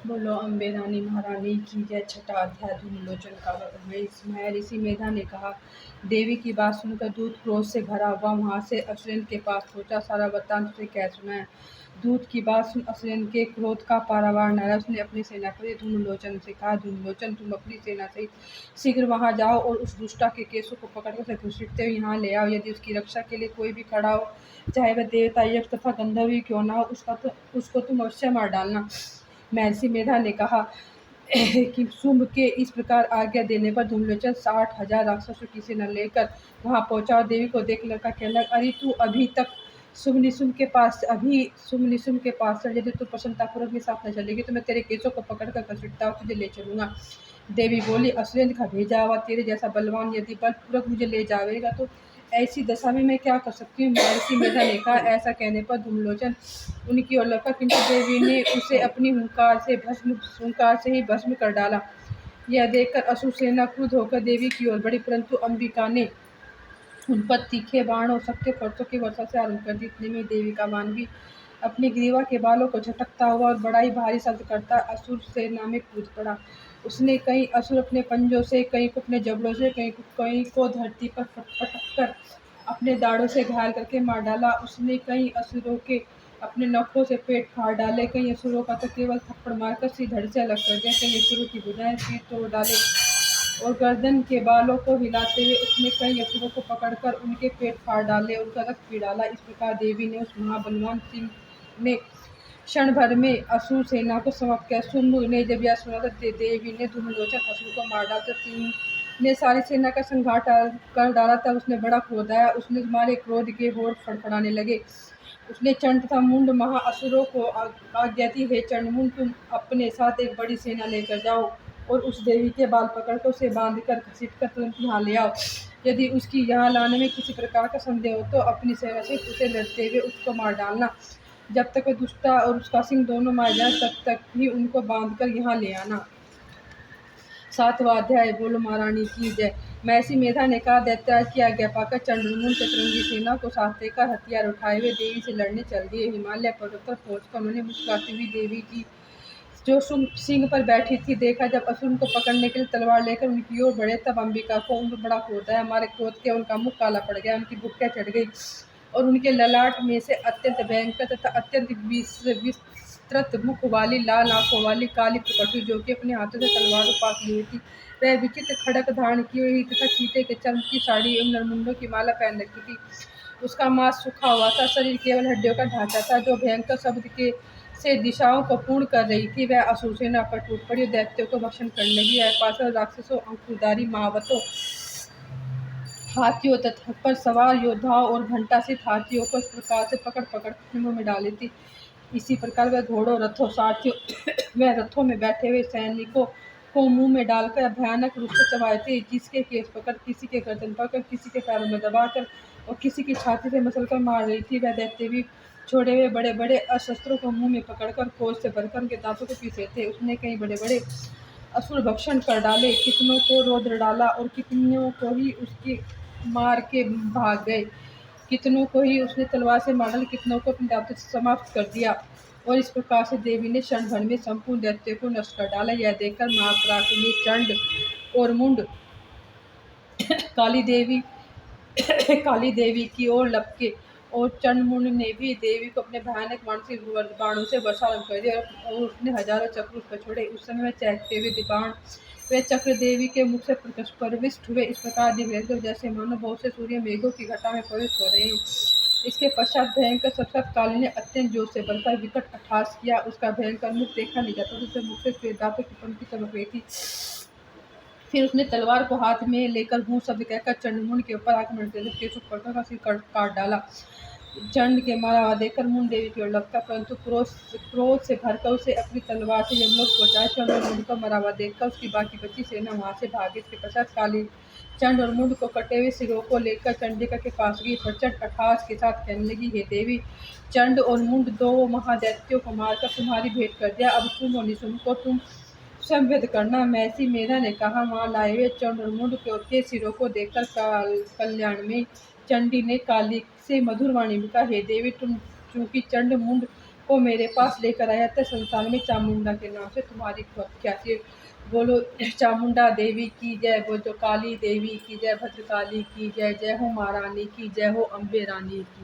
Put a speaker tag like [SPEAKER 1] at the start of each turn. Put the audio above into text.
[SPEAKER 1] बोलो अम्बे रानी महारानी की जय। छठा अध्याय धूमलोचन का वध। ऋषि मेधा ने कहा, देवी की बात सुनकर दूत क्रोध से भरा हुआ वहां से असुरन के पास पहुंचा। सारा वृत्तांत उसे कह सुनाया। दूत की बात सुन असुरन के क्रोध का पारावार न रहा। उसने अपने सेनापति धूमलोचन से कहा, धूमलोचन तुम अपनी सेना सहित शीघ्र वहां जाओ और उस दुष्टा के केसों को पकड़कर उसे घसीटते हुए यहाँ ले आओ। यदि उसकी रक्षा के लिए कोई भी खड़ा हो, चाहे वह देवता, यक्ष तथा गंधर्व ही क्यों न हो, उसको तुम अवश्य मार डालना। महर्षि मेधा ने कहा कि शुंभ के इस प्रकार आज्ञा देने पर धूमलोचन 60,000 राक्षसों की सेना लेकर वहां पहुंचा और देवी को देख लड़का कहने लगा, अरे तू अभी तक शुंभ निशुंभ के पास चल। यदि तू प्रसन्नतापूर्वक मेरे साथ न चलेगी तो मैं तेरे केसों को पकड़कर घसीटता हुआ तुझे ले चलूंगा। देवी बोली, असुरेंद्र का भेजा हुआ तेरे जैसा बलवान यदि बलपूर्वक मुझे ले जाएगा तो ऐसी दशा में मैं क्या कर सकती हूँ। महर्षि मेधा ने कहा, ऐसा कहने पर धूमलोचन उनकी ओर लपका, किंतु देवी ने उसे अपनी हुंकार से ही भस्म कर डाला। यह देखकर असुर सेना क्रुद्ध होकर देवी की ओर बढ़ी, परंतु अंबिका ने उन पर तीखे बाण और शक्ति फर्शों की वर्षा से आरंभ कर दी। इतने में देवी का बाण भी अपनी ग्रीवा के बालों को झटकता हुआ और बड़ा ही भारी शब्द करता असुर सेना में कूद पड़ा। उसने कई असुर अपने पंजों से, कई को अपने जबड़ों से, कई को धरती पर पटक कर अपने दाड़ों से घायल करके मार डाला। उसने कई असुरों के अपने नखों से पेट फाड़ डाले, कई असुरों का तो केवल थप्पड़ मारकर सिर धड़ से अलग कर दिया, कई असुरों की भुजाएं सिर तोड़ डाले और गर्दन के बालों को हिलाते हुए उसने कई असुरों को पकड़कर उनके पेट फाड़ डाले और उनका रक्त पी डाला। इस प्रकार देवी ने उस महाबलवान सिंह ने क्षण भर में असुर सेना को समाप्त किया। शुंभ ने जब यह सुना तो देवी ने धूमलोचन असुर को मार डाला। तो सिंह ने सारी सेना का संहार कर डाला। तब उसने बड़ा क्रोध आया। उसने तुम्हारे क्रोध के होठ फड़फड़ाने लगे। उसने चंड तथा मुंड महाअसुरों को आज्ञा दी, हे चंड मुंड, तुम अपने साथ एक बड़ी सेना लेकर जाओ और उस देवी के बाल पकड़कर उसे बांधकर घसीटकर तुरंत यहाँ ले आओ। यदि उसकी यहाँ लाने में किसी प्रकार का संदेह हो तो अपनी सेना से उसे लड़ते हुए उसको मार डालना। जब तक वह दुष्टा और उसका सिंह दोनों मार जाए तब तक ही उनको बांधकर यहाँ ले आना। 7वां अध्याय। बोलो महारानी की जय। महर्षि मेधा ने कहा, दैत्यराज की आज्ञा पाकर चंद्रमुंड चतुरंगी सेना को साथ लेकर हथियार उठाए हुए देवी से लड़ने चल दिए। हिमालय पर्वत पर पहुंचकर उन्होंने मुस्कुराती हुई देवी की जो सिंह पर बैठी थी देखा। जब असुर उनको पकड़ने के लिए तलवार लेकर उनकी ओर बढ़े तब अंबिका को उन पर बड़ा क्रोध आया। हमारे क्रोध के उनका मुख काला पड़ गया, उनकी भुक्कियां चढ़ गई और उनके ललाट में से अत्यंत भयंकर तथा अत्यंत विस्तृत मुख वाली लाल आंखों वाली काली प्रकट हुई, जो कि अपने हाथों से तलवार को पास ली हुई थी। वह विचित्र खड़क धारण की हुई तथा चीते के चर्म की साड़ी एवं नरमुंडों की माला पहन रखी थी। उसका मांस सूखा हुआ था, शरीर केवल हड्डियों का ढांचा था, जो भयंकर शब्द के से दिशाओं को पूर्ण कर रही थी। वह असुर सेना पर टूट पड़ी और दैत्यों को भक्षण करने लगी। पार्षद राक्षसों, अंकुरधारी महावतों, हाथियों तथा पर सवार योद्धाओं और घंटासित हाथियों को इस प्रकार से पकड़ अपने मुंह में डाली थी। इसी प्रकार वह घोड़ों, रथों, सारथियों वह रथों में बैठे हुए सैनिकों को मुंह में डालकर भयानक रूप से चबाए थे। जिसके केस पकड़, किसी के गर्दन पकड़, किसी के पैरों में दबाकर और किसी की छाती से मसलकर मार रही थी। वह दैत्य भी छोड़े हुए बड़े बड़े अस्त्रों को मुंह में पकड़कर क्रोध से भरकर उनके दांतों को पीसे थे। उसने कई बड़े बड़े असुर भक्षण कर डाले, कितनों को रौद्र डाला और कितनों को ही उसकी मार के भाग गए। कितनों को ही उसने तलवार से मार डाला, कितनों को अपने दांतों से समाप्त कर दिया। और इस प्रकार से देवी ने क्षण भर में संपूर्ण दैत्य को नष्ट कर डाला। यह देखकर महापराक्रमी चंड और मुंड काली देवी काली देवी की ओर लपके और चंडमुंड ने भी देवी को अपने भयानक मानसिक बाणों से वर्षारंभ कर दिया और उसने हजारों चक्र उस पर छोड़े। उस समय वह चहकते हुए बाण वे चक्र देवी के मुख से प्रविष्ट हुए। इस प्रकार दिव्य जैसे मानो बहुत से सूर्य मेघों की घटा में प्रवेश हो रहे हैं। इसके पश्चात भयंकर सशक्त काली ने अत्यंत जोर से बलकर विकट अट्टहास किया। उसका भयंकर मुख देखा नहीं जाता, उसके मुख से श्वेत दांतों की पंक्ति चमक रही थी। फिर उसने तलवार को हाथ में लेकर हूँ शब्द कहकर चंडमुंड के ऊपर आक्रमण कर का सिर काट डाला। चंड के मारा हुआ देखकर मुंड देवी की ओर लपका, परंतु क्रोध से भरकर उसे अपनी तलवार से यमलोक पहुंचाया। चंड और मुंड को मरा हुआ देखकर उसकी बाकी बची सेना वहां से भागी। इसके पश्चात काली चंड और मुंड को कटे हुए सिरों को लेकर चंडिका के पास गई। प्रचंड अट्टहास के साथ कहने लगी, हे देवी, चंड और मुंड दो महादैत्यों को मारकर तुम्हारी भेंट कर दिया। अब शुंभ और निशुंभ को तुम संवेद करना। महर्षि मेधा ने कहा, वहां लाए हुए चंड और मुंड के सिरों को देखकर कल्याण में चंडी ने काली से मधुर वाणी में कहा, हे देवी, तुम चूंकि चंड मुंड को मेरे पास लेकर आया तो संसार में चामुंडा के नाम से तुम्हारी ख्याति। बोलो चामुंडा देवी की जय, बोलो काली देवी की जय, भद्रकाली की जय, जय हो महारानी की, जय हो अम्बे रानी की।